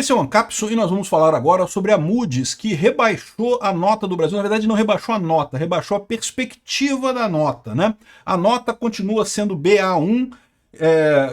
Esse é o Ancapsu e nós vamos falar agora sobre a Moody's, que rebaixou a nota do Brasil. Na verdade, não rebaixou a nota, rebaixou a perspectiva da nota, né? A nota continua sendo Ba1,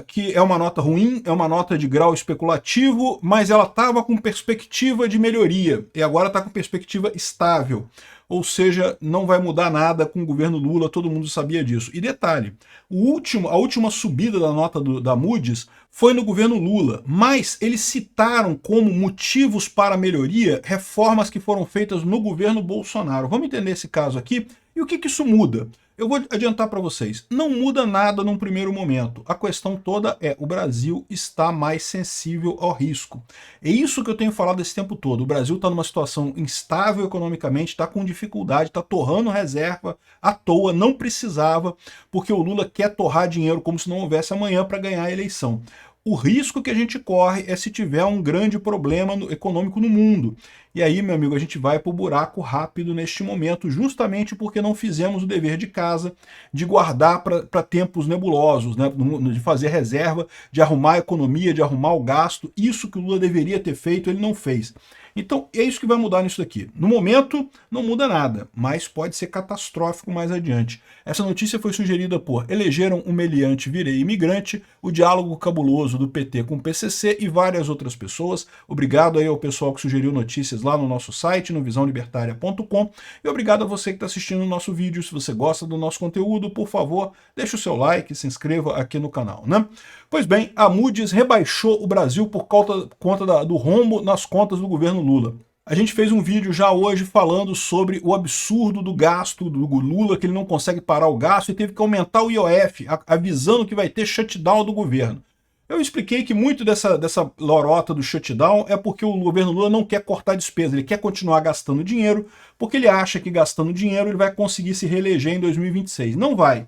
que é uma nota ruim, é uma nota de grau especulativo, mas ela estava com perspectiva de melhoria e agora está com perspectiva estável. Ou seja, não vai mudar nada com o governo Lula, todo mundo sabia disso. E detalhe, a última subida da nota da Moody's foi no governo Lula, mas eles citaram como motivos para a melhoria reformas que foram feitas no governo Bolsonaro. Vamos entender esse caso aqui e o que isso muda. Eu vou adiantar para vocês, não muda nada num primeiro momento. A questão toda é, o Brasil está mais sensível ao risco. É isso que eu tenho falado esse tempo todo. O Brasil está numa situação instável economicamente, está com dificuldade, está torrando reserva à toa, não precisava, porque o Lula quer torrar dinheiro como se não houvesse amanhã para ganhar a eleição. O risco que a gente corre é se tiver um grande problema econômico no mundo. E aí, meu amigo, a gente vai para o buraco rápido neste momento, justamente porque não fizemos o dever de casa de guardar para tempos nebulosos, né? De fazer reserva, de arrumar a economia, de arrumar o gasto. Isso que o Lula deveria ter feito, ele não fez. Então, é isso que vai mudar nisso daqui. No momento, não muda nada, mas pode ser catastrófico mais adiante. Essa notícia foi sugerida por Elegeram um Meliante, Virei Imigrante, o Diálogo Cabuloso do PT com o PCC e várias outras pessoas. Obrigado aí ao pessoal que sugeriu notícias lá no nosso site, no visãolibertaria.com, e obrigado a você que está assistindo o nosso vídeo. Se você gosta do nosso conteúdo, por favor, deixe o seu like, se inscreva aqui no canal, né? Pois bem, a Moody's rebaixou o Brasil por conta do rombo nas contas do governo Lula. A gente fez um vídeo já hoje falando sobre o absurdo do gasto do Lula, que ele não consegue parar o gasto e teve que aumentar o IOF, avisando que vai ter shutdown do governo. Eu expliquei que muito dessa lorota do shutdown é porque o governo Lula não quer cortar despesa, ele quer continuar gastando dinheiro, porque ele acha que gastando dinheiro ele vai conseguir se reeleger em 2026. Não vai.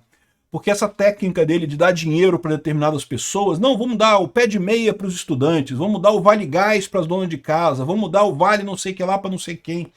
Porque essa técnica dele de dar dinheiro para determinadas pessoas, não, vamos dar o pé de meia para os estudantes, vamos dar o vale gás para as donas de casa, vamos dar o vale não sei que lá para não sei quem.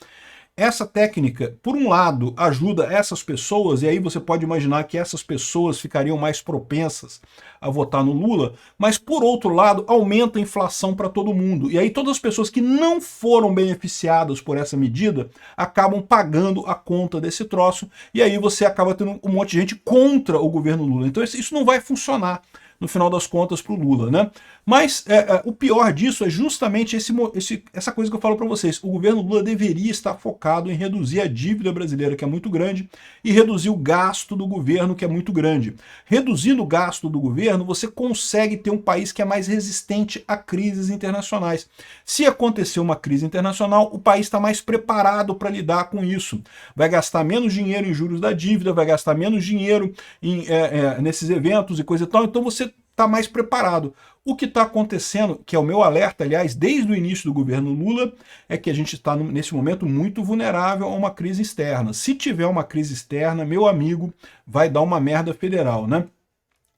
Essa técnica, por um lado, ajuda essas pessoas, e aí você pode imaginar que essas pessoas ficariam mais propensas a votar no Lula, mas por outro lado, aumenta a inflação para todo mundo. E aí todas as pessoas que não foram beneficiadas por essa medida acabam pagando a conta desse troço, e aí você acaba tendo um monte de gente contra o governo Lula. Então isso não vai funcionar no final das contas para o Lula, né? Mas o pior disso é justamente essa coisa que eu falo para vocês. O governo Lula deveria estar focado em reduzir a dívida brasileira, que é muito grande, e reduzir o gasto do governo, que é muito grande. Reduzindo o gasto do governo, você consegue ter um país que é mais resistente a crises internacionais. Se acontecer uma crise internacional, o país está mais preparado para lidar com isso. Vai gastar menos dinheiro em juros da dívida, vai gastar menos dinheiro nesses eventos e coisa e tal, então você está mais preparado. O que está acontecendo, que é o meu alerta, aliás, desde o início do governo Lula, é que a gente está, nesse momento, muito vulnerável a uma crise externa. Se tiver uma crise externa, meu amigo, vai dar uma merda federal, né?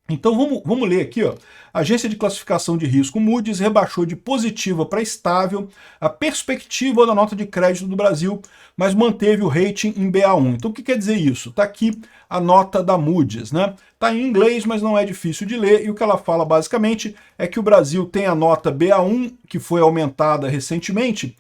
Então vamos ler aqui, ó. A Agência de Classificação de Risco Moody's rebaixou de positiva para estável a perspectiva da nota de crédito do Brasil, mas manteve o rating em Ba1. Então o que quer dizer isso? Está aqui a nota da Moody's, né? Está em inglês, mas não é difícil de ler, e o que ela fala basicamente é que o Brasil tem a nota Ba1, que foi aumentada recentemente.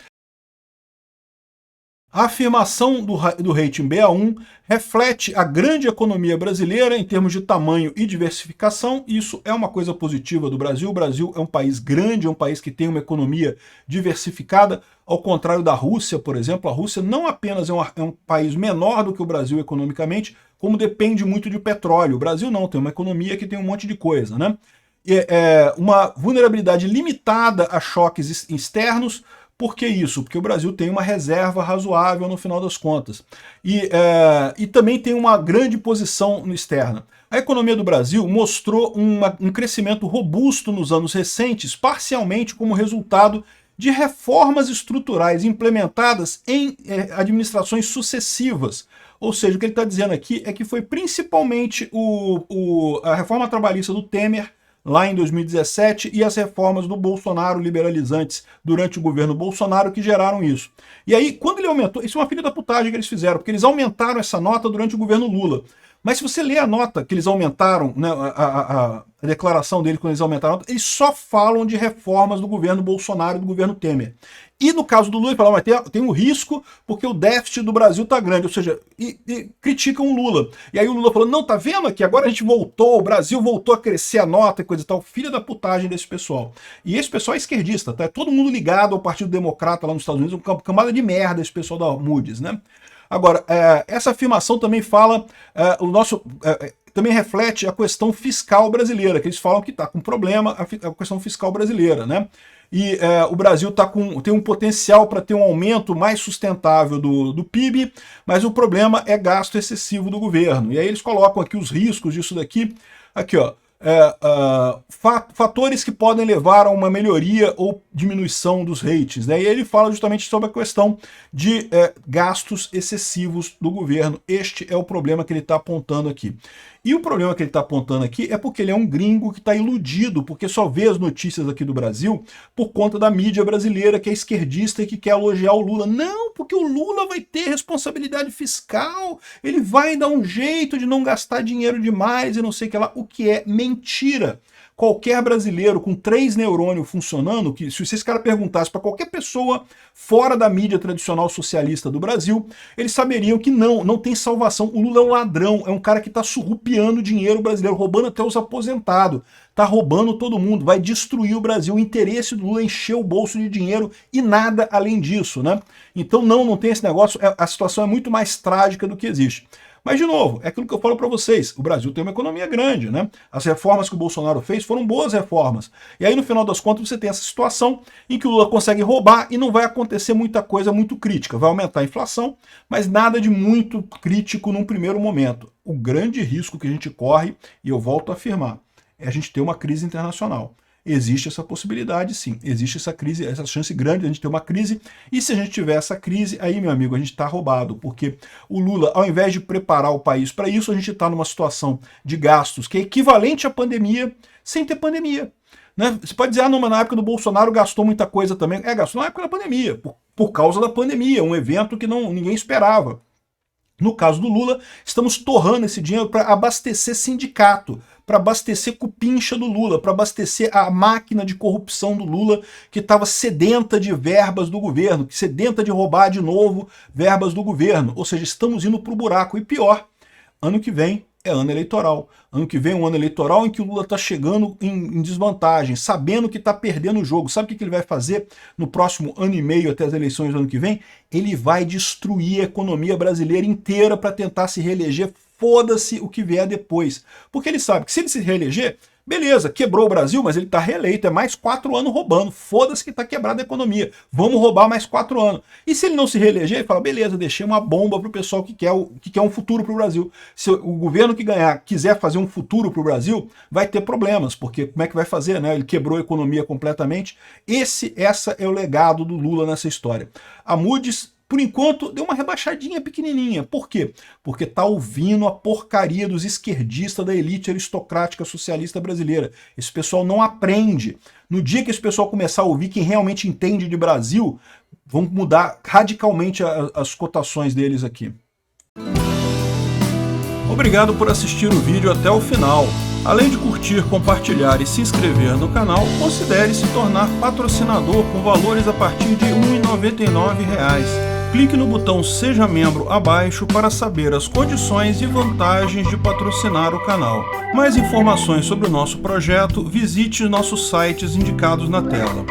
A afirmação do rating Ba1 reflete a grande economia brasileira em termos de tamanho e diversificação. Isso é uma coisa positiva do Brasil. O Brasil é um país grande, é um país que tem uma economia diversificada, ao contrário da Rússia, por exemplo. A Rússia não apenas é um país menor do que o Brasil economicamente, como depende muito de petróleo. O Brasil não, tem uma economia que tem um monte de coisa, né? Uma vulnerabilidade limitada a choques externos. Por que isso? Porque o Brasil tem uma reserva razoável no final das contas. E também tem uma grande posição externa. A economia do Brasil mostrou um crescimento robusto nos anos recentes, parcialmente como resultado de reformas estruturais implementadas em administrações sucessivas. Ou seja, o que ele está dizendo aqui é que foi principalmente a reforma trabalhista do Temer, lá em 2017, e as reformas do Bolsonaro liberalizantes durante o governo Bolsonaro que geraram isso. E aí, quando ele aumentou, isso é uma filha da putagem que eles fizeram, porque eles aumentaram essa nota durante o governo Lula. Mas se você lê a nota que eles aumentaram, né, a declaração dele quando eles aumentaram a nota, eles só falam de reformas do governo Bolsonaro e do governo Temer. E no caso do Lula, ele fala, mas tem um risco porque o déficit do Brasil está grande, ou seja, e criticam o Lula. E aí o Lula falou, não, tá vendo aqui, agora a gente voltou, o Brasil voltou a crescer a nota e coisa e tal. Filha da putagem desse pessoal. E esse pessoal é esquerdista, tá? É todo mundo ligado ao Partido Democrata lá nos Estados Unidos, uma camada de merda esse pessoal da Moody's, né? Agora, essa afirmação também fala, também reflete a questão fiscal brasileira, que eles falam que está com problema a questão fiscal brasileira, né? E o Brasil tem um potencial para ter um aumento mais sustentável do PIB, mas o problema é gasto excessivo do governo. E aí eles colocam aqui os riscos disso daqui, aqui ó, fatores que podem levar a uma melhoria ou diminuição dos ratings, né? E ele fala justamente sobre a questão de gastos excessivos do governo. Este é o problema que ele está apontando aqui. E o problema que ele está apontando aqui é porque ele é um gringo que está iludido, porque só vê as notícias aqui do Brasil por conta da mídia brasileira, que é esquerdista e que quer elogiar o Lula. Não, porque o Lula vai ter responsabilidade fiscal, ele vai dar um jeito de não gastar dinheiro demais e não sei o que lá, o que é mentira. Qualquer brasileiro com 3 neurônios funcionando, que se esse cara perguntasse para qualquer pessoa fora da mídia tradicional socialista do Brasil, eles saberiam que não tem salvação. O Lula é um ladrão, é um cara que está surrupiando dinheiro brasileiro, roubando até os aposentados, está roubando todo mundo, vai destruir o Brasil. O interesse do Lula é encher o bolso de dinheiro e nada além disso, né? Então não tem esse negócio, a situação é muito mais trágica do que existe. Mas, de novo, é aquilo que eu falo para vocês, o Brasil tem uma economia grande, né? As reformas que o Bolsonaro fez foram boas reformas. E aí, no final das contas, você tem essa situação em que o Lula consegue roubar e não vai acontecer muita coisa muito crítica. Vai aumentar a inflação, mas nada de muito crítico num primeiro momento. O grande risco que a gente corre, e eu volto a afirmar, é a gente ter uma crise internacional. Existe essa possibilidade, sim. Existe essa crise, essa chance grande de a gente ter uma crise. E se a gente tiver essa crise, aí, meu amigo, a gente está roubado. Porque o Lula, ao invés de preparar o país para isso, a gente está numa situação de gastos que é equivalente à pandemia, sem ter pandemia. Né? Você pode dizer, na época do Bolsonaro gastou muita coisa também. Gastou na época da pandemia, por causa da pandemia, um evento que ninguém esperava. No caso do Lula, estamos torrando esse dinheiro para abastecer sindicato, para abastecer cupincha do Lula, para abastecer a máquina de corrupção do Lula, que estava sedenta de verbas do governo, sedenta de roubar de novo verbas do governo. Ou seja, estamos indo para o buraco. E pior, ano que vem é ano eleitoral. Ano que vem é um ano eleitoral em que o Lula está chegando em desvantagem, sabendo que está perdendo o jogo. Sabe o que ele vai fazer no próximo ano e meio até as eleições do ano que vem? Ele vai destruir a economia brasileira inteira para tentar se reeleger. Foda-se o que vier depois. Porque ele sabe que se ele se reeleger, beleza, quebrou o Brasil, mas ele está reeleito, é mais 4 anos roubando. Foda-se que está quebrada a economia. Vamos roubar mais 4 anos. E se ele não se reeleger, ele fala, beleza, deixei uma bomba pro pessoal que quer um futuro pro Brasil. Se o governo que ganhar quiser fazer um futuro pro Brasil, vai ter problemas, porque como é que vai fazer, né? Ele quebrou a economia completamente. Essa é o legado do Lula nessa história. A Moody's, por enquanto, deu uma rebaixadinha pequenininha. Por quê? Porque tá ouvindo a porcaria dos esquerdistas da elite aristocrática socialista brasileira. Esse pessoal não aprende. No dia que esse pessoal começar a ouvir quem realmente entende de Brasil, vão mudar radicalmente as cotações deles aqui. Obrigado por assistir o vídeo até o final. Além de curtir, compartilhar e se inscrever no canal, considere se tornar patrocinador com valores a partir de R$ 1,99. Clique no botão Seja Membro abaixo para saber as condições e vantagens de patrocinar o canal. Mais informações sobre o nosso projeto, visite nossos sites indicados na tela.